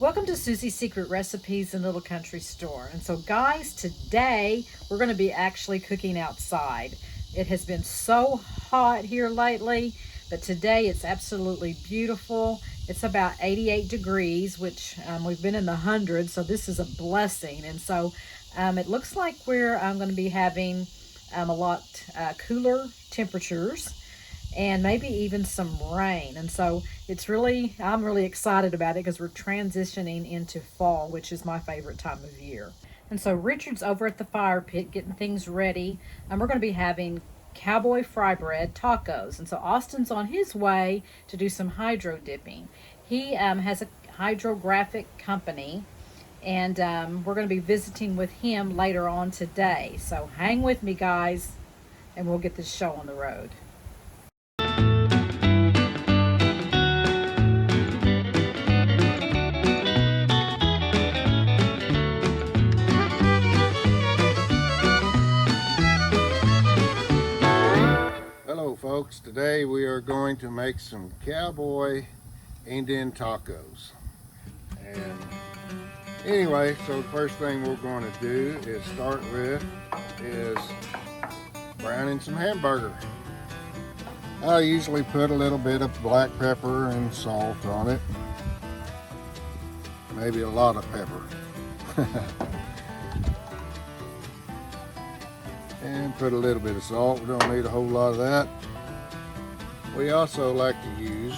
Welcome to Susie's Secret Recipes and Little Country Store. And so, guys, today we're going to be actually cooking outside. It has been so hot here lately, but today it's absolutely beautiful. It's about 88 degrees, which we've been in the hundreds, so this is a blessing. And so it looks like we're going to be having a lot cooler temperatures and maybe even some rain. And so I'm really excited about it because we're transitioning into fall, which is my favorite time of year. And so Richard's over at the fire pit getting things ready, and we're going to be having Cowboy Fry Bread Tacos. And so Austin's on his way to do some hydro dipping. He has a hydrographic company, and we're going to be visiting with him later on today. So hang with me, guys, and we'll get this show on the road. Hello folks, today we are going to make some cowboy Indian tacos. And anyway, so the first thing we're going to do is start with browning some hamburger. I usually put a little bit of black pepper and salt on it. Maybe a lot of pepper. And put a little bit of salt. We don't need a whole lot of that. We also like to use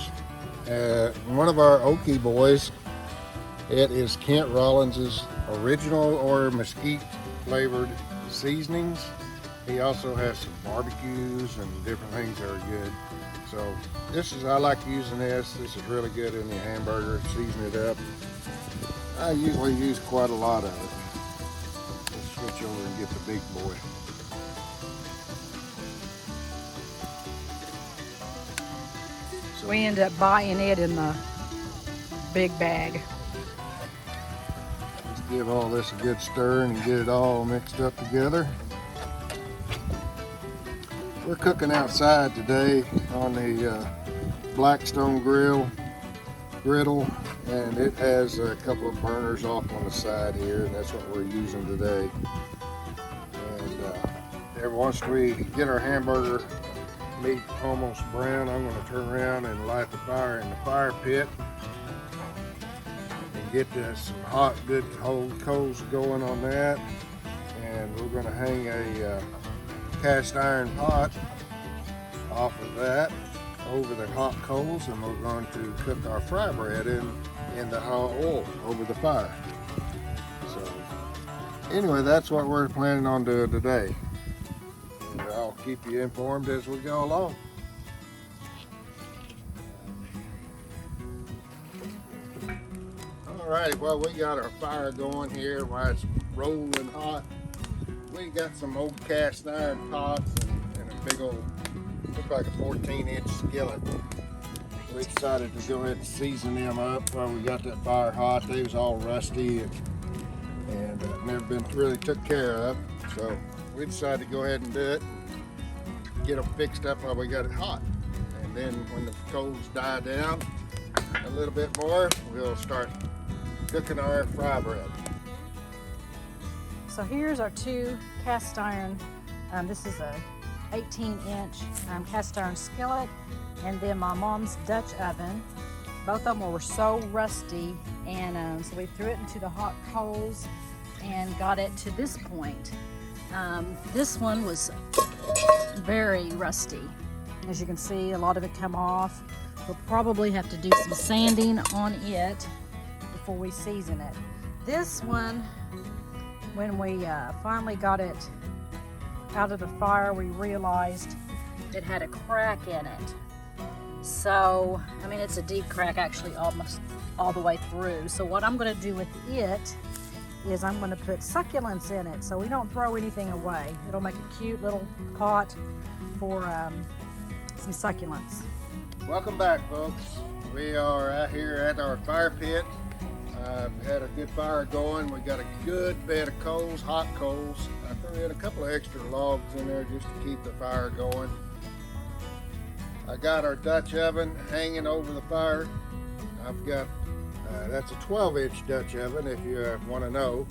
one of our Okie boys. It is Kent Rollins's original or mesquite flavored seasonings. He also has some barbecues and different things that are good. So I like using this. This is really good in the hamburger. Season it up. I usually use quite a lot of it. Let's switch over and get the big boy. We end up buying it in the big bag. Let's give all this a good stir and get it all mixed up together. We're cooking outside today on the Blackstone griddle, and it has a couple of burners off on the side here, and that's what we're using today. And once we get our hamburger meat almost brown, I'm going to turn around and light the fire in the fire pit and get some hot, good coals going on that. And we're going to hang a cast iron pot off of that over the hot coals, and we're going to cook our fry bread in the hot oil over the fire. So anyway, that's what we're planning on doing today. I'll keep you informed as we go along. Alright, well, we got our fire going here while it's rolling hot. We got some old cast iron pots and a big old, looks like a 14-inch skillet. We decided to go ahead and season them up while we got that fire hot. They was all rusty and never been really took care of. So we decided to go ahead and do it. Get them fixed up while we got it hot, and then when the coals die down a little bit more, we'll start cooking our fry bread. So here's our two cast iron. This is a 18-inch cast iron skillet, and then my mom's Dutch oven. Both of them were so rusty, and so we threw it into the hot coals and got it to this point. This one was very rusty. As you can see, a lot of it come off. We'll probably have to do some sanding on it before we season it. This one, when we finally got it out of the fire, we realized it had a crack in it. So, I mean, it's a deep crack actually almost all the way through. So what I'm going to do with it is I'm going to put succulents in it so we don't throw anything away. It'll make a cute little pot for some succulents. Welcome back, folks. We are out here at our fire pit. Had a good fire going. We got a good bed of coals, hot coals. I threw in a couple of extra logs in there just to keep the fire going. I got our Dutch oven hanging over the fire. I've got That's a 12-inch Dutch oven if you want to know.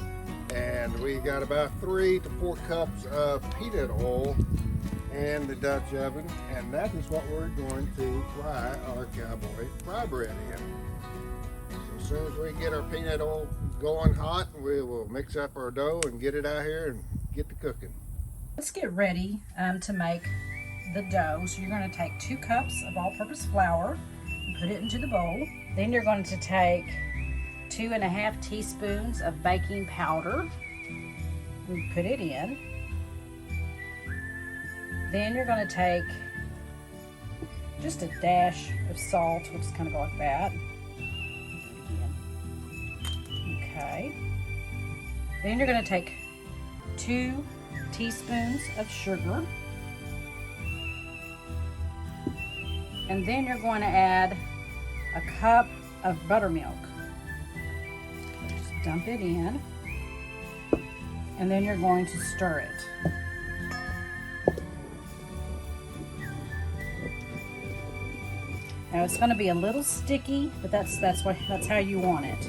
And we got about 3 to 4 cups of peanut oil in the Dutch oven, and that is what we're going to fry our Cowboy Fry Bread in. So as soon as we get our peanut oil going hot, we will mix up our dough and get it out here and get to cooking. Let's get ready to make the dough. So you're going to take 2 cups of all-purpose flour and put it into the bowl. Then you're going to take 2½ teaspoons of baking powder and put it in. Then you're going to take just a dash of salt. We'll just kind of go like that. Okay. Then you're going to take 2 teaspoons of sugar. And then you're going to add a cup of buttermilk. Just dump it in. And then you're going to stir it. Now it's going to be a little sticky, but that's how you want it.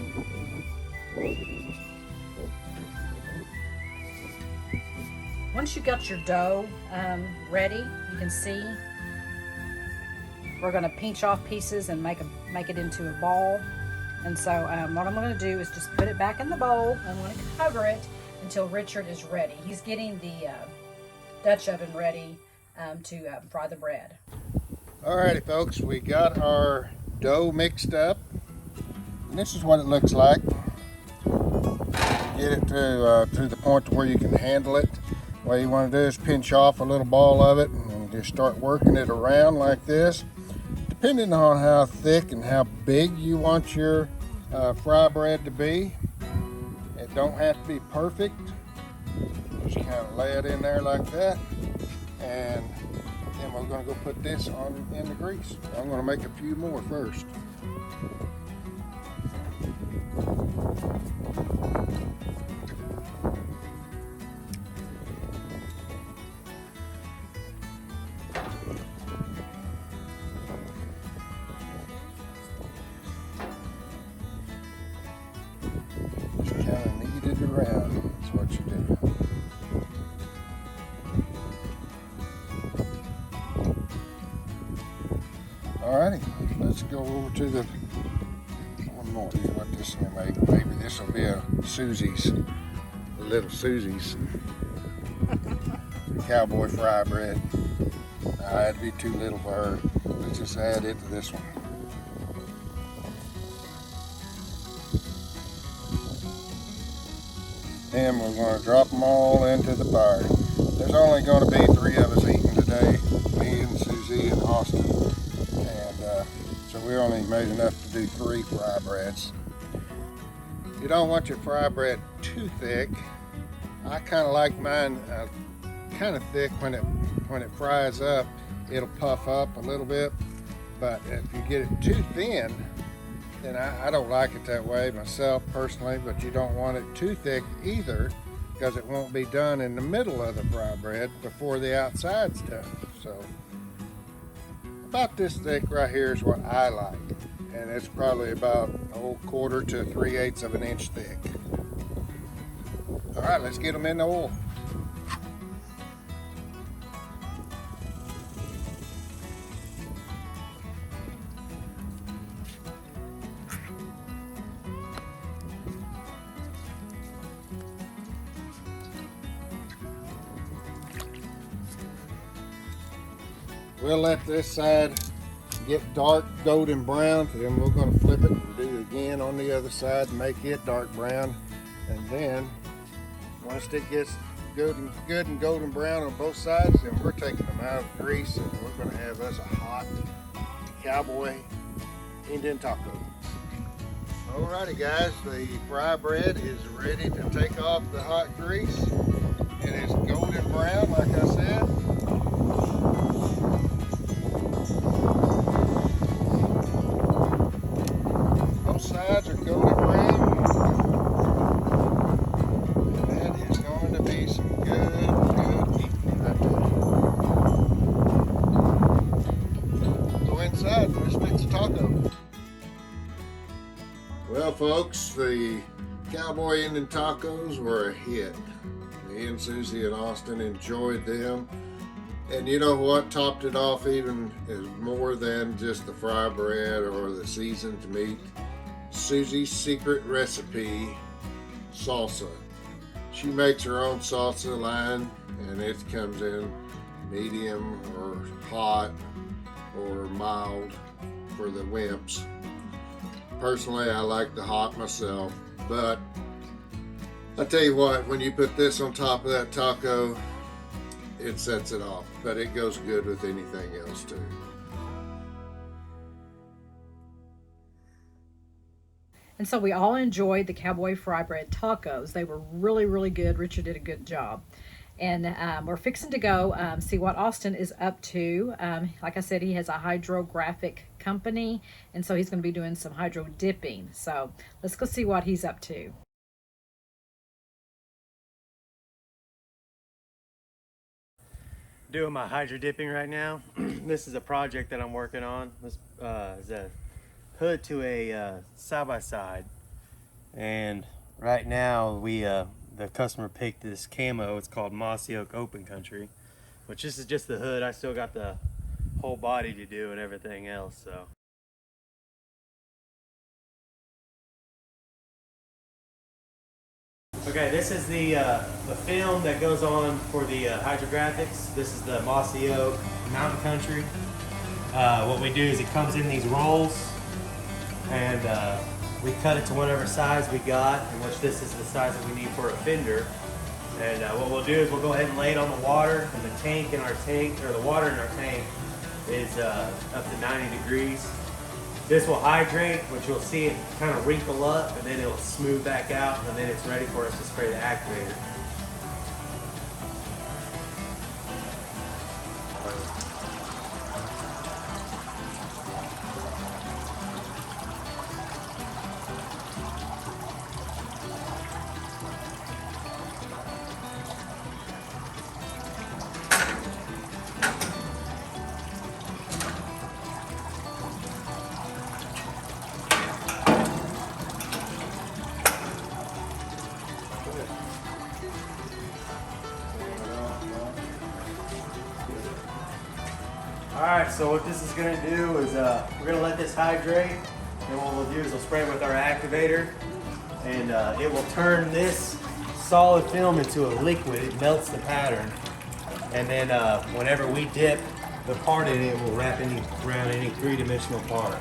Once you got your dough ready, you can see we're going to pinch off pieces and make it into a ball. And so what I'm going to do is just put it back in the bowl. I'm going to cover it until Richard is ready. He's getting the Dutch oven ready to fry the bread. Alrighty folks, we got our dough mixed up, and this is what it looks like. Get it to the point to where you can handle it. What you want to do is pinch off a little ball of it and just start working it around like this. Depending on how thick and how big you want your fry bread to be, it don't have to be perfect. Just kind of lay it in there like that, and then we're going to go put this on in the grease. I'm going to make a few more first. Just kind of knead it around. That's what you do. Alrighty, let's go over to the one more. See what this will make. Maybe this will be a Susie's, a little Susie's Cowboy Fry Bread. That'd be too little for her. Let's just add it to this one. Then we're going to drop them all into the fire. There's only going to be 3 of us eating today, me and Susie and Austin. So we only made enough to do 3 fry breads. You don't want your fry bread too thick. I kind of like mine kind of thick. When it fries up, it'll puff up a little bit. But if you get it too thin, then I don't like it that way myself personally. But you don't want it too thick either, because it won't be done in the middle of the fry bread before the outside's done. So about this thick right here is what I like, and it's probably about a whole 1/4 to 3/8 of an inch thick. All right, let's get them in the oil. We'll let this side get dark golden brown, then we're going to flip it and do it again on the other side and make it dark brown. And then once it gets good and golden brown on both sides, then we're taking them out of the grease and we're going to have us a hot Cowboy Indian taco. Alrighty guys, the fry bread is ready to take off the hot grease. It is golden brown like I said. Sides are golden brown, and that is going to be some good eating right there. Go inside and let's make the taco. Well folks, the Cowboy Indian tacos were a hit. Me and Susie and Austin enjoyed them. And you know what topped it off even is more than just the fry bread or the seasoned meat? Susie's secret recipe salsa. She makes her own salsa line, and it comes in medium or hot or mild for the wimps. Personally, I like the hot myself, but I tell you what, when you put this on top of that taco, it sets it off, but it goes good with anything else too. And so we all enjoyed the Cowboy Fry Bread Tacos. They were really, really good. Richard did a good job. And we're fixing to go see what Austin is up to. Like I said, he has a hydrographic company, and so he's going to be doing some hydro dipping. So let's go see what he's up to. Doing my hydro dipping right now. This is a project that I'm working on. This is a hood to a side-by-side, and right now the customer picked this camo. It's called Mossy Oak Open Country, which this is just the hood. I still got the whole body to do and everything else. So okay, this is the film that goes on for the hydrographics. This is the Mossy Oak Mountain Country. What we do is it comes in these rolls, and we cut it to whatever size we got, in which this is the size that we need for a fender. And what we'll do is we'll go ahead and lay it on the water, and the tank in our tank, or the water in our tank, is up to 90 degrees. This will hydrate, which you'll see it kind of wrinkle up, and then it'll smooth back out, and then it's ready for us to spray the activator. Alright, so what this is going to do is we're going to let this hydrate, and what we'll do is we'll spray it with our activator, and it will turn this solid film into a liquid. It melts the pattern, and then whenever we dip the part in it, will wrap around any three-dimensional part.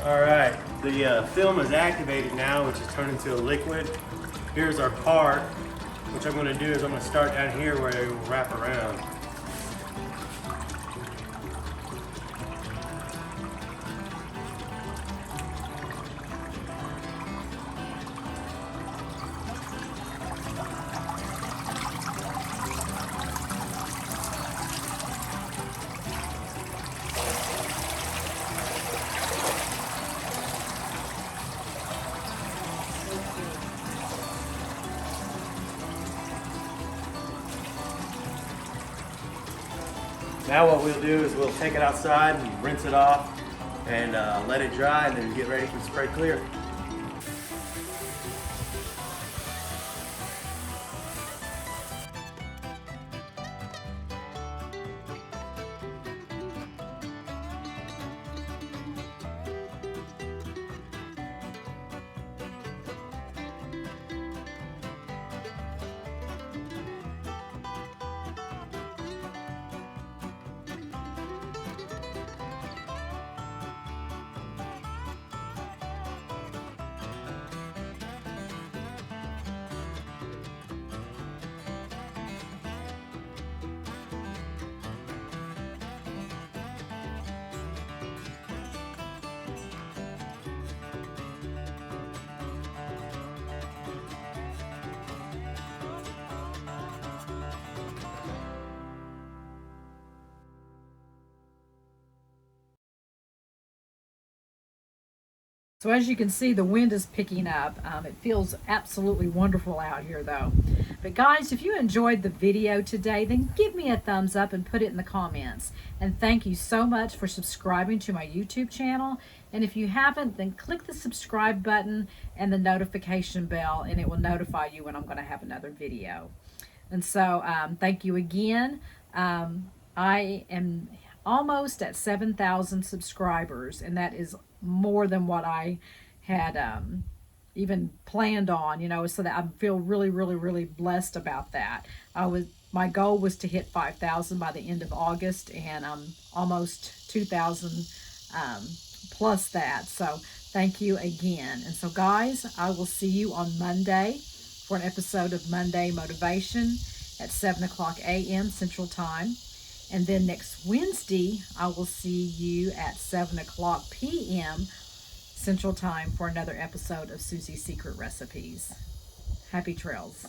Alright, the film is activated now, which is turned into a liquid. Here's our part. What I'm going to do is I'm going to start down here where it will wrap around. Now what we'll do is we'll take it outside and rinse it off and let it dry, and then get ready for spray clear. So as you can see, the wind is picking up. It feels absolutely wonderful out here though. But guys, if you enjoyed the video today, then give me a thumbs up and put it in the comments. And thank you so much for subscribing to my YouTube channel. And if you haven't, then click the subscribe button and the notification bell, and it will notify you when I'm going to have another video. And so thank you again. I am almost at 7,000 subscribers, and that is more than what I had even planned on, you know, so that I feel really, really, really blessed about that. My goal was to hit 5,000 by the end of August, and I'm almost 2,000 plus that. So thank you again. And so guys, I will see you on Monday for an episode of Monday Motivation at 7 o'clock a.m. Central Time. And then next Wednesday, I will see you at 7 o'clock p.m. Central Time for another episode of Susie's Secret Recipes. Happy trails.